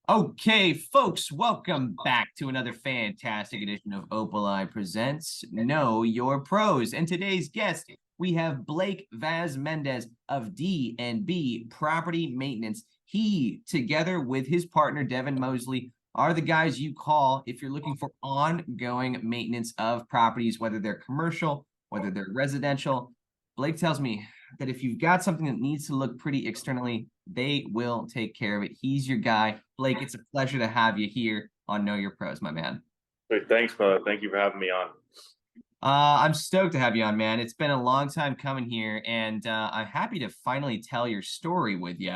Okay, folks, welcome back to another fantastic edition of Opal Presents Know Your Pros. And today's guest, we have Blake Vazmendes of D&B Property Maintenance. He, together with his partner, Devin Mosley, are the guys you call if you're looking for ongoing maintenance of properties, whether they're commercial, whether they're residential. Blake tells me that if you've got something that needs to look pretty externally, they will take care of it. He's your guy. Blake, it's a pleasure to have you here on Know Your Pros, my man. Great, thanks, brother. Thank you for having me on. I'm stoked to have you on, man. It's been a long time coming here, and I'm happy to finally tell your story with you.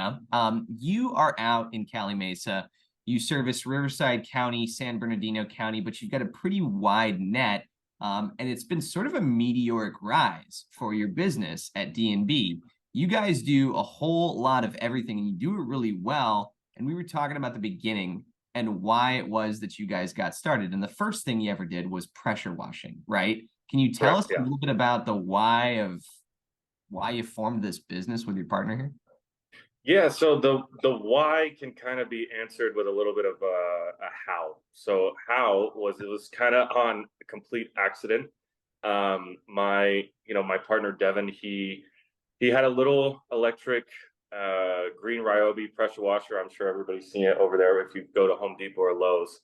You are out in Calimesa. You service Riverside County, San Bernardino County, but you've got a pretty wide net, and it's been sort of a meteoric rise for your business at D&B. You guys do a whole lot of everything, and you do it really well. And we were talking about the beginning and why it was that you guys got started. And the first thing you ever did was pressure washing, right? Can you tell Correct. us a Yeah. little bit about the why of why you formed this business with your partner here? Yeah. So the why can kind of be answered with a little bit of a how. So how was it was kind of on a complete accident. My partner Devin, he had a little electric green Ryobi pressure washer. I'm sure everybody's seen it over there if you go to Home Depot or Lowe's.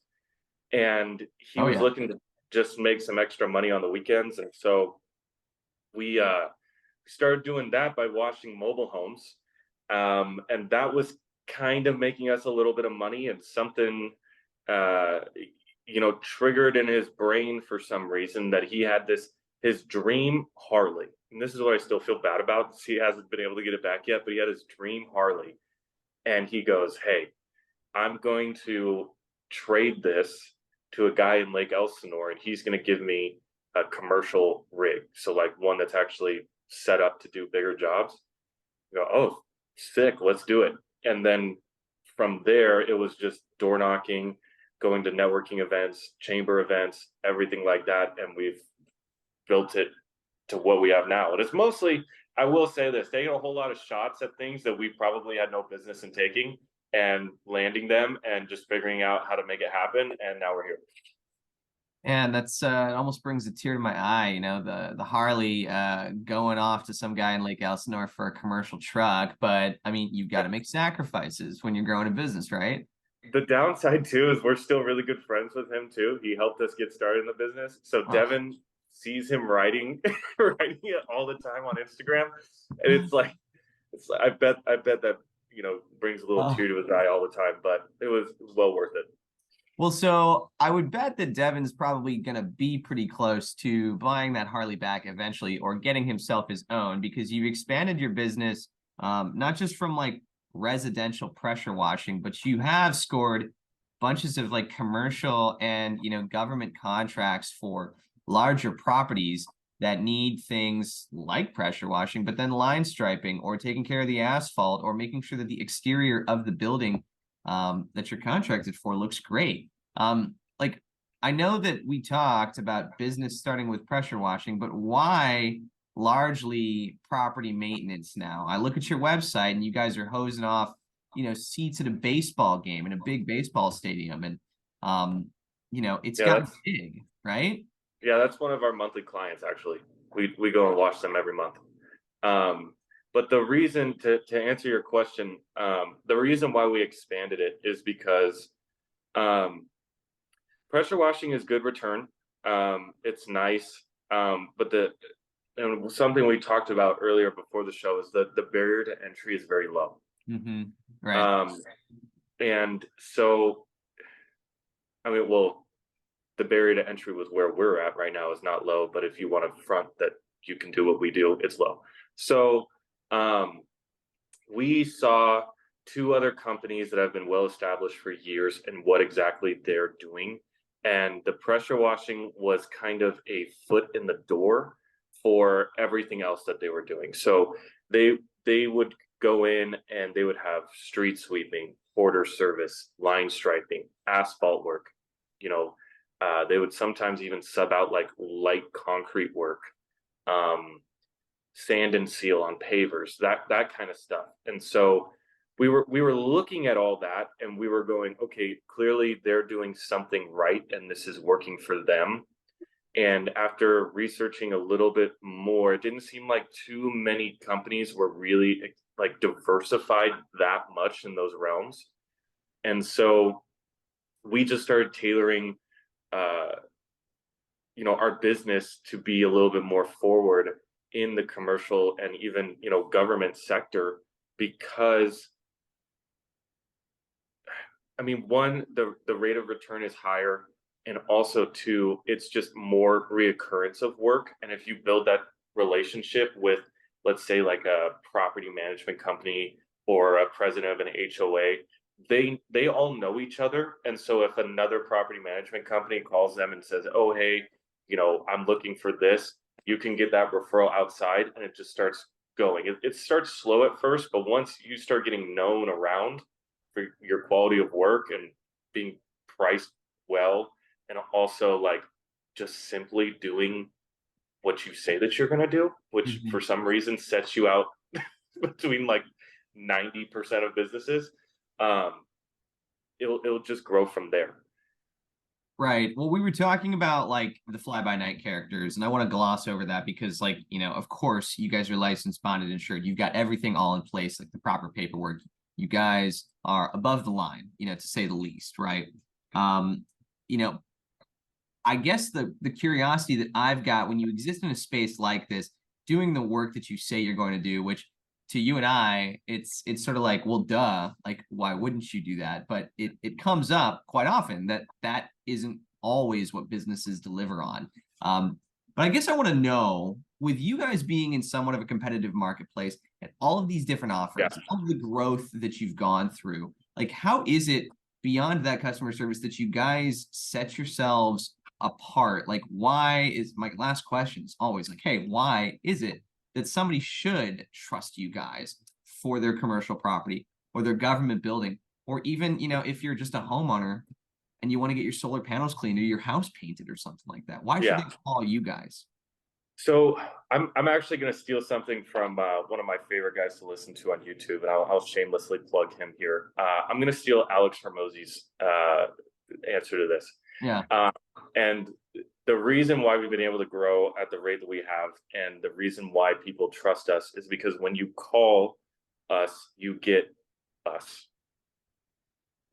And he Oh was yeah. looking to just make some extra money on the weekends, and so we started doing that by washing mobile homes, and that was kind of making us a little bit of money. And something uh, triggered in his brain for some reason that he had this his dream Harley, and this is what I still feel bad about. He hasn't been able to get it back yet, but he had his dream Harley, and he goes, "Hey, I'm going to trade this to a guy in Lake Elsinore, and he's going to give me a commercial rig. So, like one that's actually set up to do bigger jobs." I go, "Oh, sick, let's do it." And then from there, it was just door knocking, going to networking events, chamber events, everything like that. And we've built it to what we have now. And it's mostly, I will say this, taking a whole lot of shots at things that we probably had no business in taking and landing them and just figuring out how to make it happen. And now we're here. And that's it almost brings a tear to my eye, the Harley going off to some guy in Lake Elsinore for a commercial truck. But I mean, you've got to make sacrifices when you're growing a business, right? The downside too is we're still really good friends with him too. He helped us get started in the business. So Oh. Devin sees him writing writing it all the time on Instagram. And it's like I bet that brings a little tear Oh. to his eye all the time, but it was well worth it. Well, so I would bet that Devin's probably going to be pretty close to buying that Harley back eventually or getting himself his own because you've expanded your business, not just from like residential pressure washing, but you have scored bunches of like commercial and, government contracts for larger properties that need things like pressure washing, but then line striping or taking care of the asphalt or making sure that the exterior of the building that you're contracted for looks great. Like I know that we talked about business starting with pressure washing, but why largely property maintenance now? I look at your website and you guys are hosing off, seats at a baseball game in a big baseball stadium, and it's Yeah, got that's big, right? yeah, that's one of our monthly clients actually. We go and watch them every month. Um, but the reason to answer your question, the reason why we expanded it is because um, pressure washing is good return. It's nice, but the and something we talked about earlier before the show is that the barrier to entry is very low. Mm-hmm. Right. Um, and so, I mean, well, the barrier to entry was where we're at right now is not low, but if you want to front that you can do what we do, it's low. So, um, we saw two other companies that have been well established for years and what exactly they're doing. And the pressure washing was kind of a foot in the door for everything else that they were doing. So they would go in and they would have street sweeping, porter service, line striping, asphalt work. You know, they would sometimes even sub out like light concrete work. Um, Sand and seal on pavers, that kind of stuff. And so we were looking at all that, and we were going, okay, clearly they're doing something right and this is working for them. And after researching a little bit more, it didn't seem like too many companies were really like diversified that much in those realms. And so we just started tailoring uh our business to be a little bit more forward in the commercial and even government sector, because I mean, one, the rate of return is higher, and also two, it's just more reoccurrence of work. And if you build that relationship with, let's say, like a property management company or a president of an HOA, they all know each other. And so if another property management company calls them and says, "Oh, hey, I'm looking for this," you can get that referral outside, and it just starts going. It starts slow at first, but once you start getting known around for your quality of work and being priced well, and also like just simply doing what you say that you're going to do, which Mhm. for some reason sets you out between like 90% of businesses. um it'll just grow from there. Right. Well, we were talking about like the fly by night characters, and I want to gloss over that because, like, of course, you guys are licensed, bonded, insured. You've got everything all in place, like the proper paperwork. You guys are above the line, to say the least, right? Um, you know, I guess the curiosity that I've got when you exist in a space like this, doing the work that you say you're going to do, which to you and I, it's sort of like, well, duh, like why wouldn't you do that? But it comes up quite often that that isn't always what businesses deliver on. But I guess I want to know, with you guys being in somewhat of a competitive marketplace and all of these different Yeah. offerings, all of the growth that you've gone through, like how is it beyond that customer service that you guys set yourselves apart? Like, why is my last question is always like, hey, why is it that somebody should trust you guys for their commercial property or their government building, or even, if you're just a homeowner and you want to get your solar panels cleaned or your house painted or something like that? Why should Yeah. they call you guys? So I'm actually going to steal something from one of my favorite guys to listen to on YouTube, and I'll shamelessly plug him here. I'm going to steal Alex Hermosi's answer to this. Yeah. Uh, and the reason why we've been able to grow at the rate that we have, and the reason why people trust us, is because when you call us, you get us.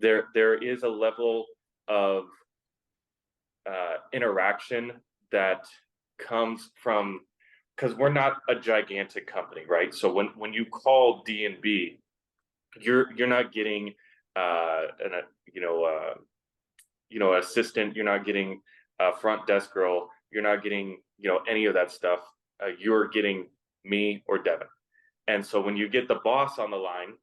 There is a level of interaction that comes from, because we're not a gigantic company, right? So when you call D&B, you're not getting an assistant, you're not getting a front desk girl, you're not getting any of that stuff. You're getting me or Devin. And so when you get the boss on the line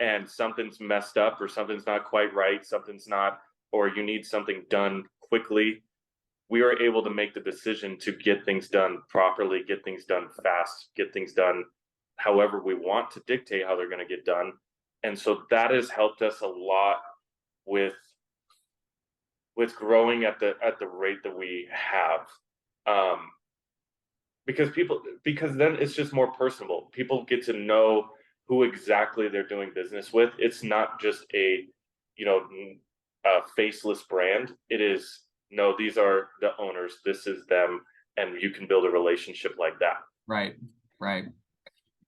and something's messed up or something's not quite right, something's not, or you need something done quickly, we are able to make the decision to get things done properly, get things done fast, get things done however we want to dictate how they're going to get done. And so that has helped us a lot with growing at the rate that we have. Um, because then it's just more personable. People get to know who exactly they're doing business with. It's not just you know a faceless brand. It is, no, these are the owners, this is them, and you can build a relationship like that. Right. Right.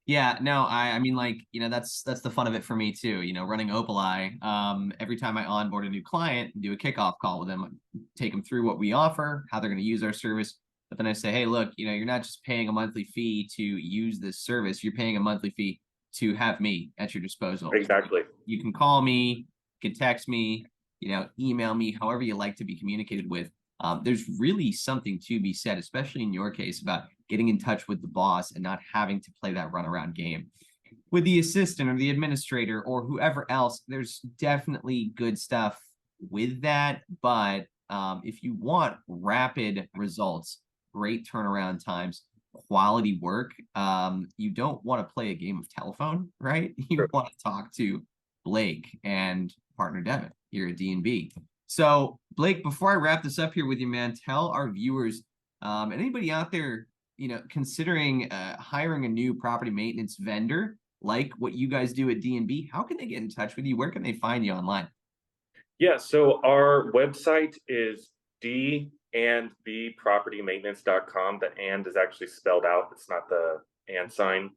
Yeah, no, I mean, like, that's the fun of it for me too, running Opali. Every time I onboard a new client, do a kickoff call with them, take them through what we offer, how they're going to use our service. But then I say, hey, look, you're not just paying a monthly fee to use this service, you're paying a monthly fee to have me at your disposal. Exactly. You can call me, you can text me, email me, however you like to be communicated with. There's really something to be said, especially in your case, about getting in touch with the boss and not having to play that runaround game. With the assistant or the administrator or whoever else, there's definitely good stuff with that. But if you want rapid results, great turnaround times, quality work, you don't want to play a game of telephone, right? You Sure. want to talk to Blake and partner Devin here at D&B. So, Blake, before I wrap this up here with you, man, tell our viewers, anybody out there, considering hiring a new property maintenance vendor, like what you guys do at D&B, how can they get in touch with you? Where can they find you online? Yeah, so our website is D&B Property Maintenance.com. The and is actually spelled out. It's not the and sign.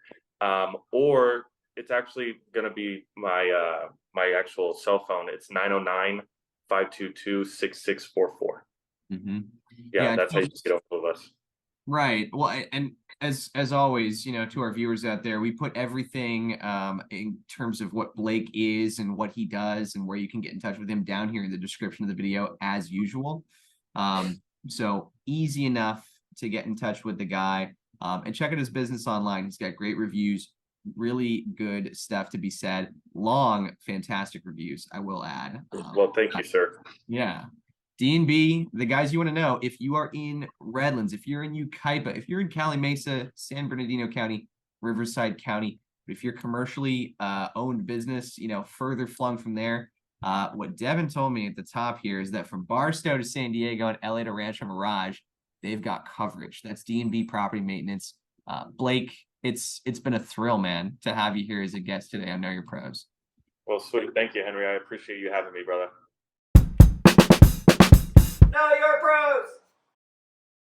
Or it's actually going to be my my actual cell phone. It's 909-522-6644. Mm-hmm. Yeah, Yeah, that's how you get a hold of us. right. Well, and as always, to our viewers out there, we put everything in terms of what Blake is and what he does and where you can get in touch with him down here in the description of the video as usual. So easy enough to get in touch with the guy. And check out his business online. He's got great reviews, really good stuff to be said. Long, fantastic reviews, I will add. Well, thank you, sir. Yeah. D&B, the guys you want to know, if you are in Redlands, if you're in Ukaipa, if you're in Calimesa, San Bernardino County, Riverside County, but if you're commercially owned business, further flung from there, what Devin told me at the top here is that from Barstow to San Diego and LA to Rancho Mirage, they've got coverage. That's D&B Property Maintenance. Blake, it's been a thrill, man, to have you here as a guest today on Know Your Pros. Well, sweet. Thank you, Henry. I appreciate you having me, brother. Know Your Pros!